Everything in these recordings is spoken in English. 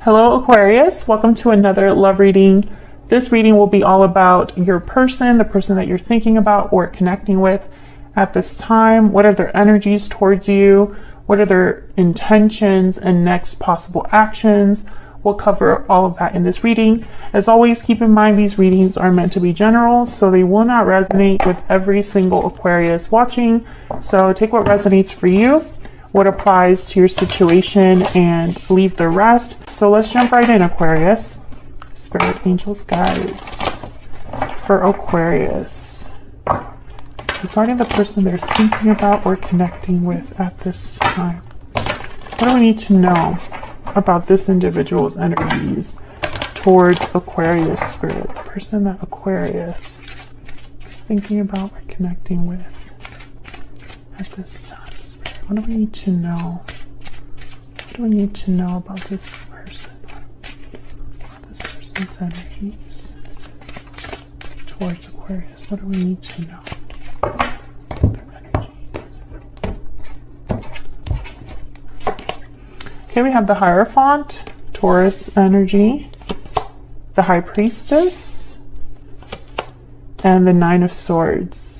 Hello Aquarius, welcome to another love reading. This reading will be all about your person, the person that you're thinking about or connecting with at this time. What are their energies towards you? What are their intentions and next possible actions? We'll cover all of that in this reading. As always, keep in mind these readings are meant to be general, so they will not resonate with every single Aquarius watching. So take what resonates for you, what applies to your situation, and leave the rest. So let's jump right in, Aquarius. Spirit, angels, guides for Aquarius regarding the person they're thinking about or connecting with at this time. What do we need to know about this individual's energies towards Aquarius, Spirit? The person that Aquarius is thinking about or connecting with at this time. What do we need to know? What do we need to know about this person? About this person's energies towards Aquarius. What do we need to know? Their energies. Okay, we have the Hierophant, Taurus energy, the High Priestess, and the Nine of Swords.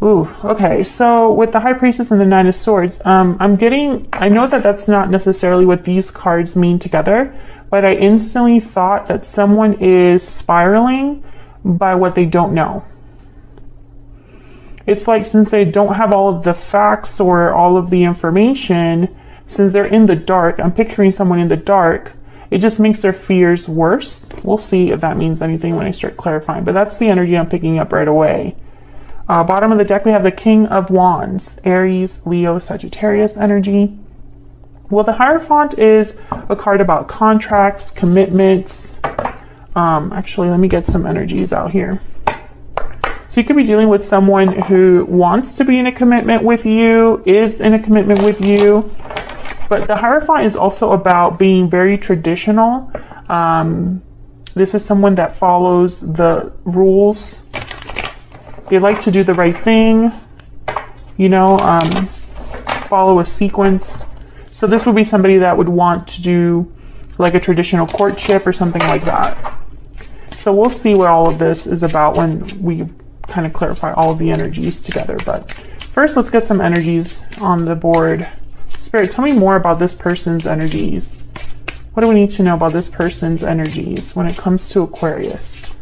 Ooh, okay, so with the High Priestess and the Nine of Swords, I know that that's not necessarily what these cards mean together, but I instantly thought that someone is spiraling by what they don't know. It's like since they don't have all of the facts or all of the information, since they're in the dark, I'm picturing someone in the dark, it just makes their fears worse. We'll see if that means anything when I start clarifying, but that's the energy I'm picking up right away. Bottom of the deck, we have the King of Wands, Aries, Leo, Sagittarius energy. Well, the Hierophant is a card about contracts, commitments. Actually, let me get some energies out here. So you could be dealing with someone who wants to be in a commitment with you, is in a commitment with you. But the Hierophant is also about being very traditional. This is someone that follows the rules. They like to do the right thing, you know, follow a sequence. So this would be somebody that would want to do like a traditional courtship or something like that. So we'll see what all of this is about when we kind of clarify all of the energies together. But first, let's get some energies on the board. Spirit, tell me more about this person's energies. What do we need to know about this person's energies when it comes to Aquarius?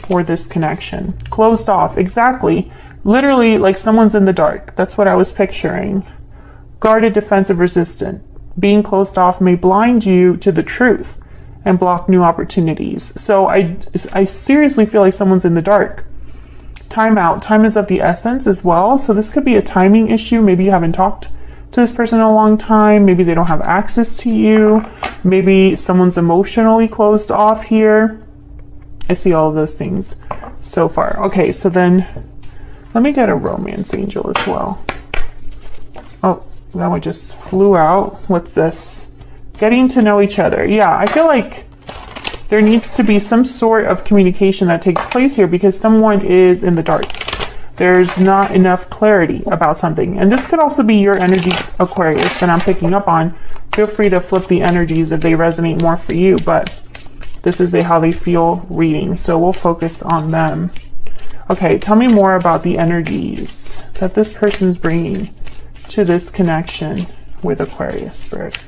For this connection. Closed off, exactly. Literally like someone's in the dark. That's what I was picturing. Guarded, defensive, resistant. Being closed off may blind you to the truth and block new opportunities. So I seriously feel like someone's in the dark. Time out. Time is of the essence as well. So this could be a timing issue. Maybe you haven't talked to this person in a long time. Maybe they don't have access to you. Maybe someone's emotionally closed off here. I see all of those things so far. Okay, so then let me get a romance angel as well. Oh, that one just flew out. What's this? Getting to know each other. Yeah, I feel like there needs to be some sort of communication that takes place here because someone is in the dark. There's not enough clarity about something. And this could also be your energy, Aquarius, that I'm picking up on. Feel free to flip the energies if they resonate more for you, but this is a how they feel reading, so we'll focus on them. Okay, tell me more about the energies that this person's bringing to this connection with Aquarius, Spirit.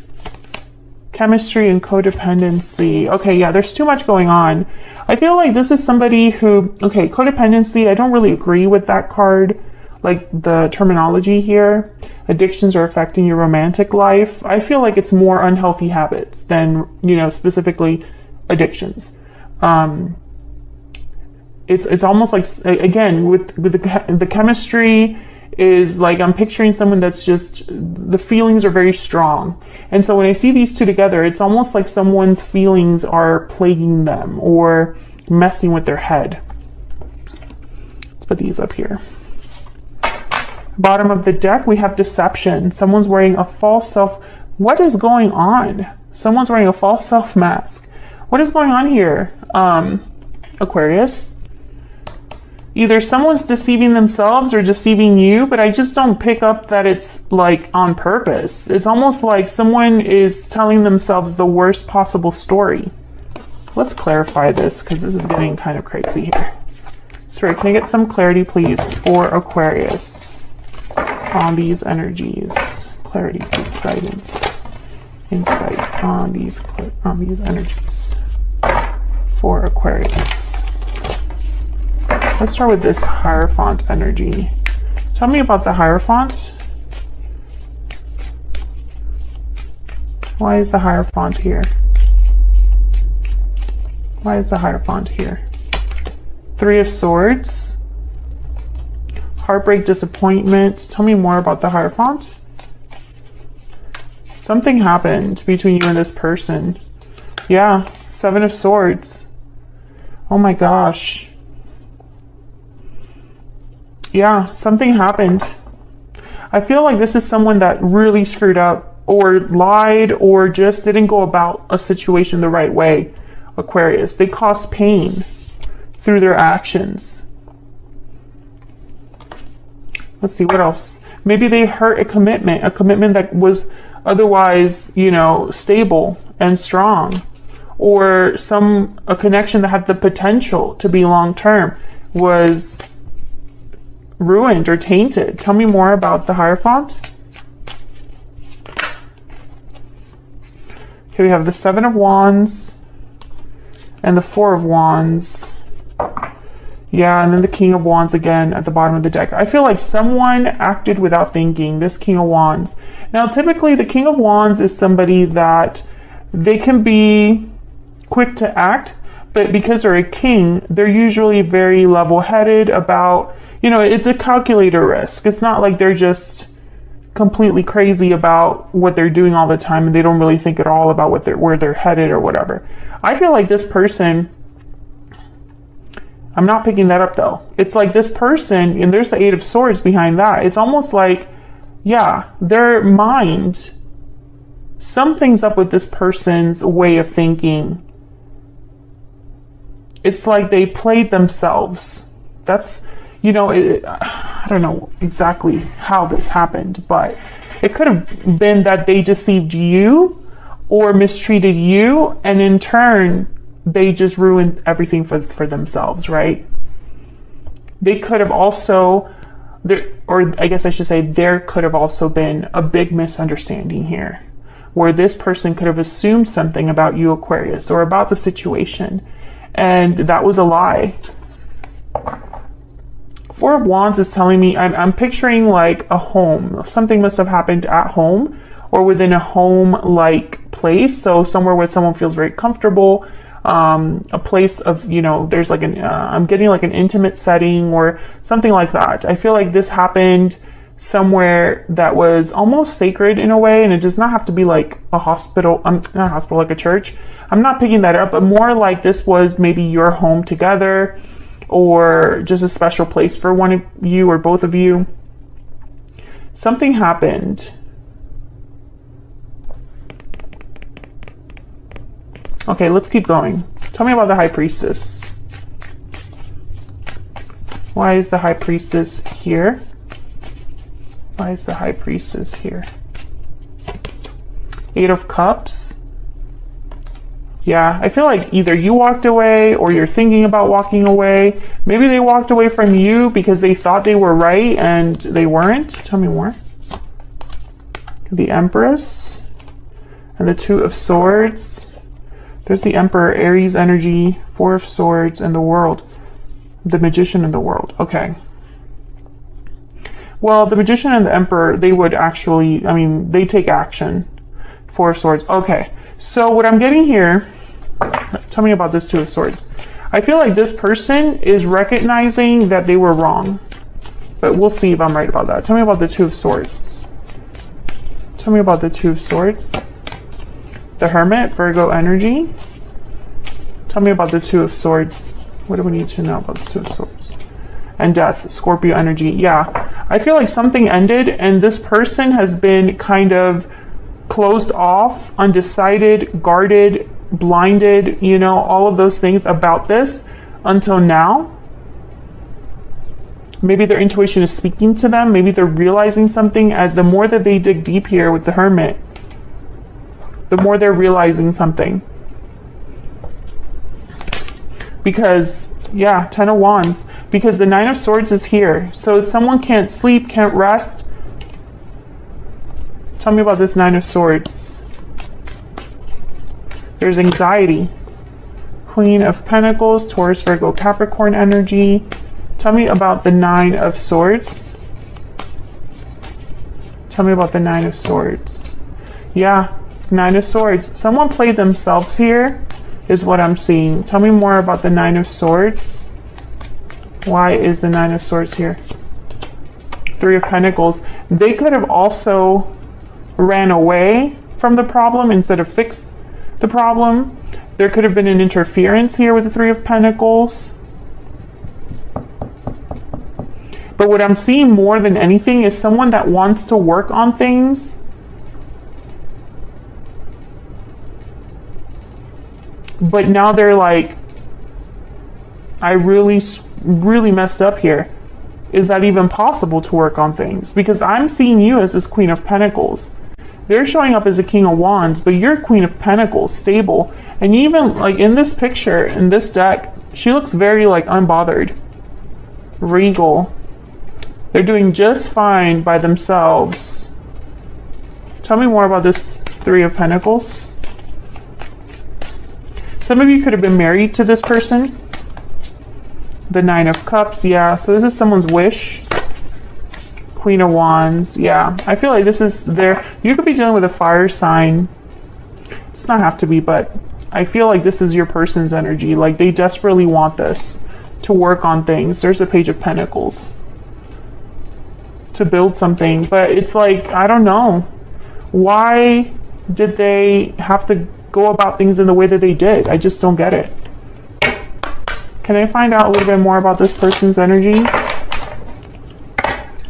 Chemistry and codependency. Okay, yeah, there's too much going on. I feel like this is somebody who, okay, codependency, I don't really agree with that card, like the terminology here. Addictions are affecting your romantic life. I feel like it's more unhealthy habits than, you know, specifically addictions. It's almost like, again, with the chemistry is like, I'm picturing someone that's just, the feelings are very strong. And so when I see these two together, it's almost like someone's feelings are plaguing them or messing with their head. Let's put these up here. Bottom of the deck, we have deception. Someone's wearing a false self. What is going on? Someone's wearing a false self mask. What is going on here, Aquarius? either someone's deceiving themselves or deceiving you, but I just don't pick up that it's like on purpose. It's almost like someone is telling themselves the worst possible story. Let's clarify this because this is getting kind of crazy here. Sorry, can I get some clarity, please, for Aquarius on these energies? Clarity, please, guidance, insight on these energies for Aquarius. Let's start with this Hierophant energy. Tell me about the Hierophant. Why is the Hierophant here? Why is the Hierophant here? Three of Swords. Heartbreak, disappointment. Tell me more about the Hierophant. Something happened between you and this person. Yeah, Seven of Swords. Oh my gosh. Yeah, something happened. I feel like this is someone that really screwed up or lied or just didn't go about a situation the right way, Aquarius. They caused pain through their actions. Let's see, what else? Maybe they hurt a commitment that was otherwise, you know, stable and strong, or a connection that had the potential to be long-term was ruined or tainted. Tell me more about the Hierophant. Okay, we have the Seven of Wands and the Four of Wands. Yeah, and then the King of Wands again at the bottom of the deck. I feel like someone acted without thinking, this King of Wands. Now, typically the King of Wands is somebody that they can be quick to act, but because they're a king, they're usually very level-headed about, you know, it's a calculator risk. It's not like they're just completely crazy about what they're doing all the time and they don't really think at all about where they're headed or whatever. I feel like this person, I'm not picking that up though. It's like this person, and there's the Eight of Swords behind that. It's almost like, yeah, their mind, something's up with this person's way of thinking. It's like they played themselves. That's, you know, I don't know exactly how this happened, but it could have been that they deceived you or mistreated you, and in turn, they just ruined everything for themselves, right? They could have also, or I guess I should say, there could have also been a big misunderstanding here, where this person could have assumed something about you, Aquarius, or about the situation, and that was a lie. Four of Wands is telling me, I'm picturing like a home. Something must have happened at home or within a home-like place. So somewhere where someone feels very comfortable, a place of, you know, there's like I'm getting like an intimate setting or something like that. I feel like this happened somewhere that was almost sacred in a way, and it does not have to be like a hospital, not a hospital, like a church. I'm not picking that up, but more like this was maybe your home together, or just a special place for one of you or both of you. Something happened. Okay, let's keep going. Tell me about the High Priestess. Why is the High Priestess here? Why is the High Priestess here? Eight of Cups. Yeah, I feel like either you walked away or you're thinking about walking away. Maybe they walked away from you because they thought they were right and they weren't. Tell me more. The Empress and the Two of Swords. There's the Emperor, Aries energy, Four of Swords, and the World. The Magician and the World. Okay. Well, the Magician and the Emperor, they would actually, I mean, they take action. Four of Swords. Okay. So what I'm getting here, tell me about this Two of Swords. I feel like this person is recognizing that they were wrong, but we'll see if I'm right about that. Tell me about the Two of Swords. Tell me about the Two of Swords. The Hermit, Virgo energy. Tell me about the Two of Swords. What do we need to know about the Two of Swords? And Death, Scorpio energy. Yeah, I feel like something ended and this person has been kind of closed off, undecided, guarded, blinded, you know, all of those things about this until now. Maybe their intuition is speaking to them. Maybe they're realizing something. The more that they dig deep here with the Hermit, the more they're realizing something. Because, yeah, 10 of Wands. Because the 9 of Swords is here. So if someone can't sleep, can't rest. Tell me about this 9 of Swords. There's anxiety. Queen of Pentacles, Taurus, Virgo, Capricorn energy. Tell me about the 9 of Swords. Tell me about the 9 of Swords. Yeah, 9 of Swords. Someone played themselves here, is what I'm seeing. Tell me more about the 9 of Swords. Why is the 9 of Swords here? 3 of Pentacles. They could have also ran away from the problem instead of fixed the problem. There could have been an interference here with the 3 of Pentacles. But what I'm seeing more than anything is someone that wants to work on things. But now they're like, I really messed up here. Is that even possible to work on things? Because I'm seeing you as this Queen of Pentacles. They're showing up as a King of Wands, but you're Queen of Pentacles, stable. And even like in this picture, in this deck, she looks very like unbothered. Regal. They're doing just fine by themselves. Tell me more about this 3 of Pentacles. Some of you could have been married to this person. The 9 of Cups, yeah. So this is someone's wish. Queen of Wands, yeah. I feel like this is you could be dealing with a fire sign. It's not have to be, but I feel like this is your person's energy. Like they desperately want this to work on things. There's a Page of Pentacles. To build something, but it's like, I don't know. Why did they have to go about things in the way that they did? I just don't get it. Can I find out a little bit more about this person's energies?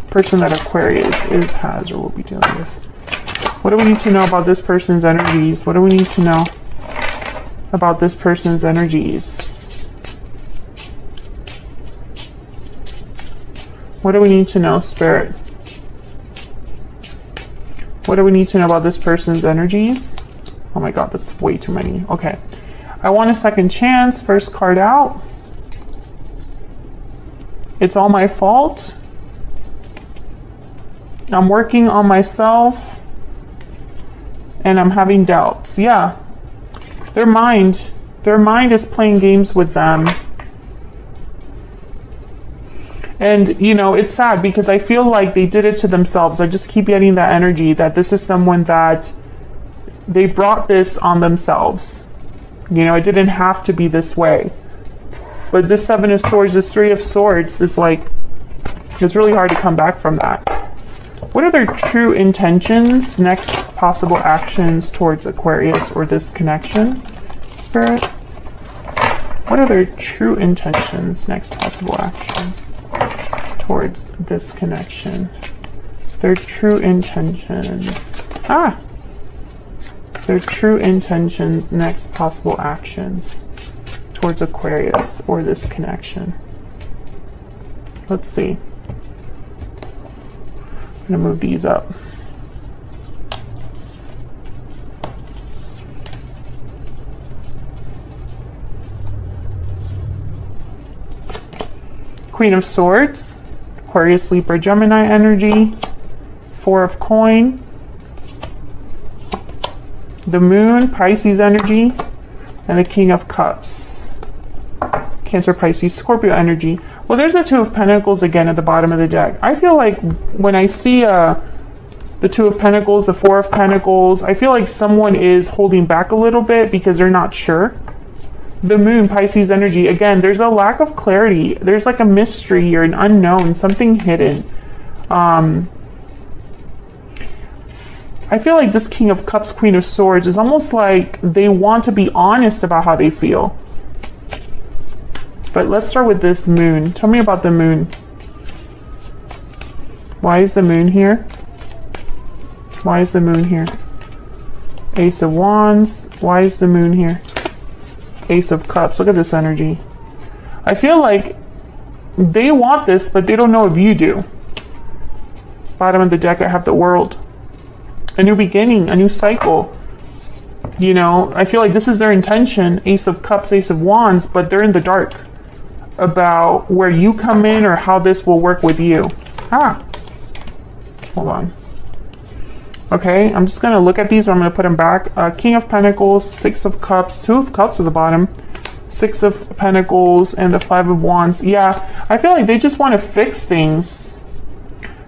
Person that Aquarius has or will be dealing with. What do we need to know about this person's energies? What do we need to know about this person's energies? What do we need to know, Spirit? What do we need to know about this person's energies? Oh my God, that's way too many. Okay. I want a second chance. First card out. It's all my fault. I'm working on myself. And I'm having doubts. Yeah. Their mind is playing games with them. And, you know, it's sad because I feel like they did it to themselves. I just keep getting that energy that this is someone that they brought this on themselves. You know, it didn't have to be this way. But this 7 of Swords, this 3 of Swords is like, it's really hard to come back from that. What are their true intentions, next possible actions towards Aquarius or this connection, Spirit? What are their true intentions, next possible actions towards this connection? Their true intentions. Their true intentions, next possible actions towards Aquarius or this connection. Let's see. I'm gonna move these up. Queen of Swords, Aquarius, Libra, Gemini energy, 4 of Coin, the Moon, Pisces energy, and the King of Cups, Cancer, Pisces, Scorpio energy. Well, there's the 2 of Pentacles again at the bottom of the deck. I feel like when I see the 2 of Pentacles, the 4 of Pentacles, I feel like someone is holding back a little bit because they're not sure. The Moon, Pisces energy, again, there's a lack of clarity. There's like a mystery here, an unknown, something hidden. I feel like this King of Cups, Queen of Swords is almost like they want to be honest about how they feel. But let's start with this Moon. Tell me about the Moon. Why is the Moon here? Why is the Moon here? Ace of Wands. Why is the Moon here? Ace of Cups. Look at this energy. I feel like they want this, but they don't know if you do. Bottom of the deck, I have the World. A new beginning, a new cycle. You know, I feel like this is their intention. Ace of Cups, Ace of Wands, but they're in the dark about where you come in or how this will work with you. Hold on. Okay, I'm just gonna look at these. I'm gonna put them back. King of Pentacles, Six of Cups, Two of Cups at the bottom, Six of Pentacles, and the Five of Wands. Yeah, I feel like they just want to fix things.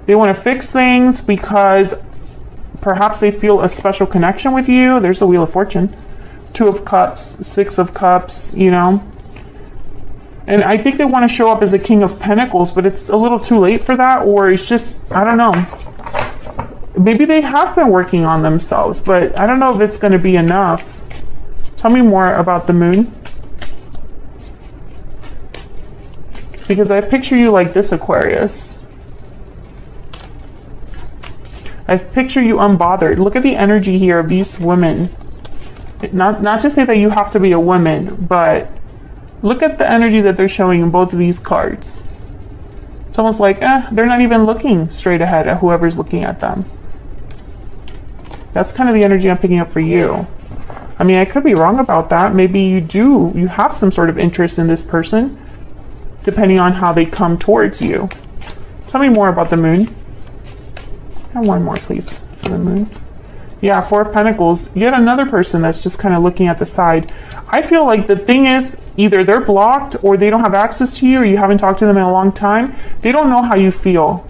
They want to fix things because perhaps they feel a special connection with you. There's the Wheel of Fortune. Two of Cups, Six of Cups, you know. And I think they want to show up as a King of Pentacles, but it's a little too late for that, or it's just, I don't know. Maybe they have been working on themselves, but I don't know if it's going to be enough. Tell me more about the Moon. Because I picture you like this, Aquarius. I picture you unbothered. Look at the energy here of these women. Not to say that you have to be a woman, but look at the energy that they're showing in both of these cards. It's almost like, they're not even looking straight ahead at whoever's looking at them. That's kind of the energy I'm picking up for you. I mean, I could be wrong about that. Maybe you have some sort of interest in this person, depending on how they come towards you. Tell me more about the Moon. And one more, please, for the Moon. Yeah, Four of Pentacles. Yet another person that's just kind of looking at the side. I feel like the thing is, either they're blocked or they don't have access to you, or you haven't talked to them in a long time. They don't know how you feel.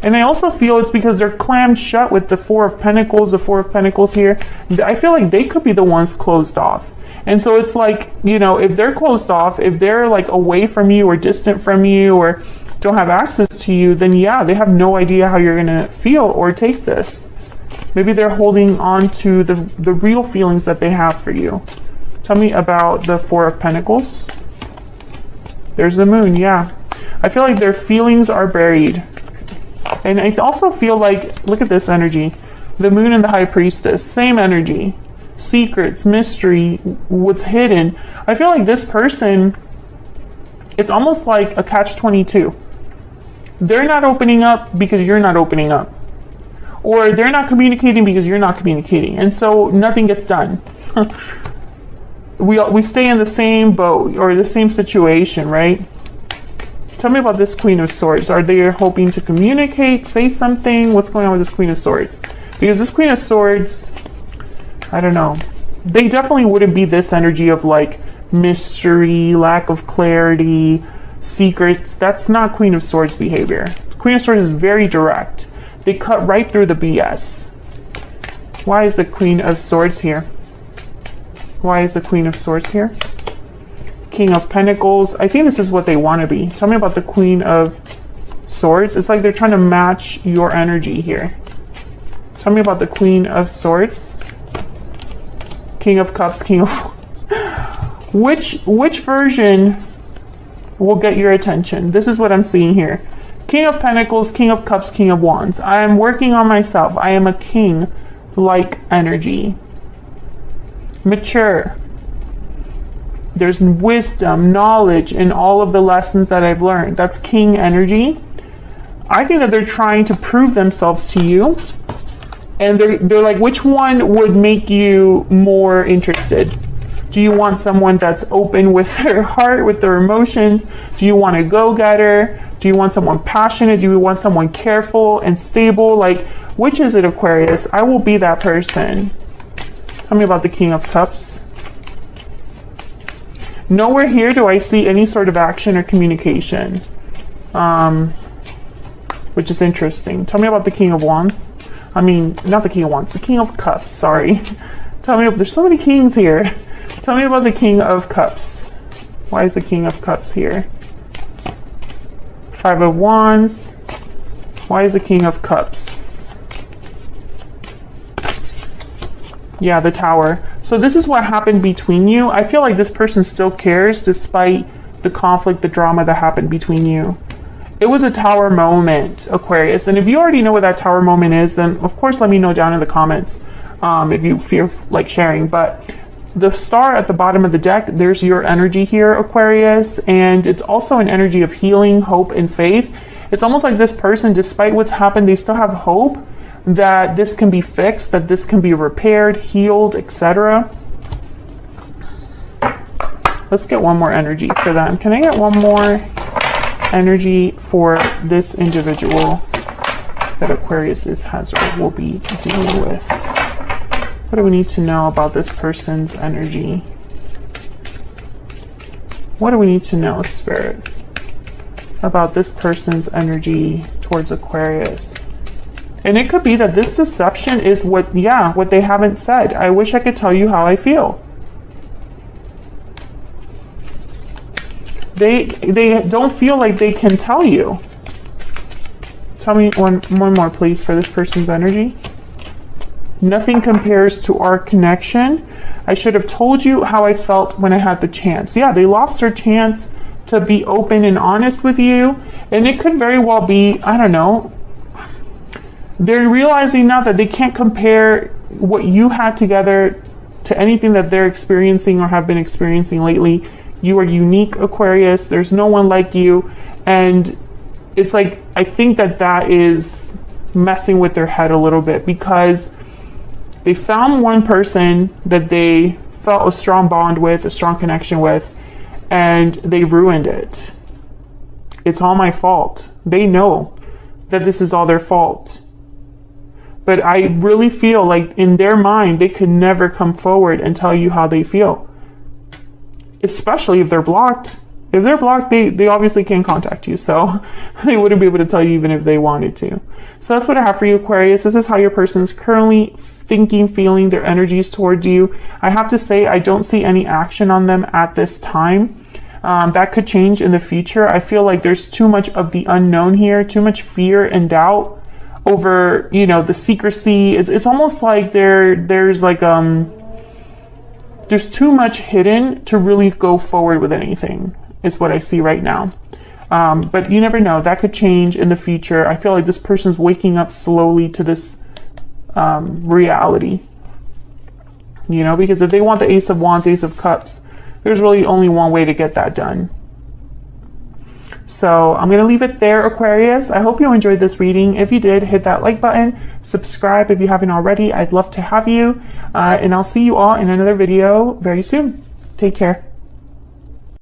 And I also feel it's because they're clammed shut with the Four of Pentacles, the Four of Pentacles here. I feel like they could be the ones closed off. And so it's like, you know, if they're closed off, if they're like away from you or distant from you or don't have access to you, then yeah, they have no idea how you're gonna feel or take this. Maybe they're holding on to the real feelings that they have for you. Tell me about the Four of Pentacles. There's the Moon, yeah. I feel like their feelings are buried. And I also feel like, look at this energy. The Moon and the High Priestess, same energy. Secrets, mystery, what's hidden. I feel like this person, it's almost like a catch-22. They're not opening up because you're not opening up. Or they're not communicating because you're not communicating. And so nothing gets done. We stay in the same boat or the same situation, right? Tell me about this Queen of Swords. Are they hoping to communicate, say something? What's going on with this Queen of Swords? Because this Queen of Swords, I don't know. They definitely wouldn't be this energy of like mystery, lack of clarity, secrets. That's not Queen of Swords behavior. Queen of Swords is very direct. They cut right through the BS. Why is the Queen of Swords here? Why is the Queen of Swords here? King of Pentacles. I think this is what they want to be. Tell me about the Queen of Swords. It's like they're trying to match your energy here. Tell me about the Queen of Swords. King of Cups, King of... Which version will get your attention? This is what I'm seeing here. King of Pentacles, King of Cups, King of Wands. I am working on myself. I am a king-like energy. Mature. There's wisdom, knowledge in all of the lessons that I've learned. That's king energy. I think that they're trying to prove themselves to you. And they're like, which one would make you more interested? Do you want someone that's open with their heart, with their emotions? Do you want a go-getter? Do you want someone passionate? Do you want someone careful and stable? Like, which is it, Aquarius? I will be that person. Tell me about the King of Cups. Nowhere here do I see any sort of action or communication, which is interesting. Tell me about the King of Wands. I mean, not the King of Wands, the King of Cups, sorry. Tell me, there's so many kings here. Tell me about the King of Cups. Why is the King of Cups here? Five of Wands. Why is the King of Cups? Yeah, the Tower. So this is what happened between you. I feel like this person still cares despite the conflict, the drama that happened between you. It was a Tower moment, Aquarius. And if you already know what that Tower moment is, then of course let me know down in the comments if you feel like sharing. But The star at the bottom of the deck, there's your energy here, Aquarius, and it's also an energy of healing, hope, and faith. It's almost like this person, despite what's happened, they still have hope that this can be fixed, that this can be repaired, healed, etc. Let's get one more energy for them. Can I get one more energy for this individual that Aquarius has or will be dealing with? What do we need to know about this person's energy? What do we need to know, Spirit, about this person's energy towards Aquarius? And it could be that this deception is what they haven't said. I wish I could tell you how I feel. They don't feel like they can tell you. Tell me one more, please, for this person's energy. Nothing compares to our connection. I should have told you how I felt when I had the chance. Yeah, they lost their chance to be open and honest with you. And it could very well be, I don't know, they're realizing now that they can't compare what you had together to anything that they're experiencing or have been experiencing lately. You are unique, Aquarius. There's no one like you. And it's like, I think that is messing with their head a little bit, because they found one person that they felt a strong bond with, a strong connection with, and they ruined it. It's all my fault. They know that this is all their fault. But I really feel like in their mind, they could never come forward and tell you how they feel. Especially if they're blocked. If they're blocked, they obviously can't contact you. So they wouldn't be able to tell you even if they wanted to. So that's what I have for you, Aquarius. This is how your person's currently thinking, feeling, their energies towards you. I have to say, I don't see any action on them at this time. That could change in the future. I feel like there's too much of the unknown here, too much fear and doubt over, you know, the secrecy. It's almost like there's like there's too much hidden to really go forward with anything, is what I see right now. But you never know, that could change in the future. I feel like this person's waking up slowly to this reality, you know, because if they want the Ace of Wands, Ace of Cups, there's really only one way to get that done. So I'm going to leave it there, Aquarius. I hope you enjoyed this reading. If you did, hit that like button, subscribe if you haven't already. I'd love to have you. And I'll see you all in another video very soon. Take care.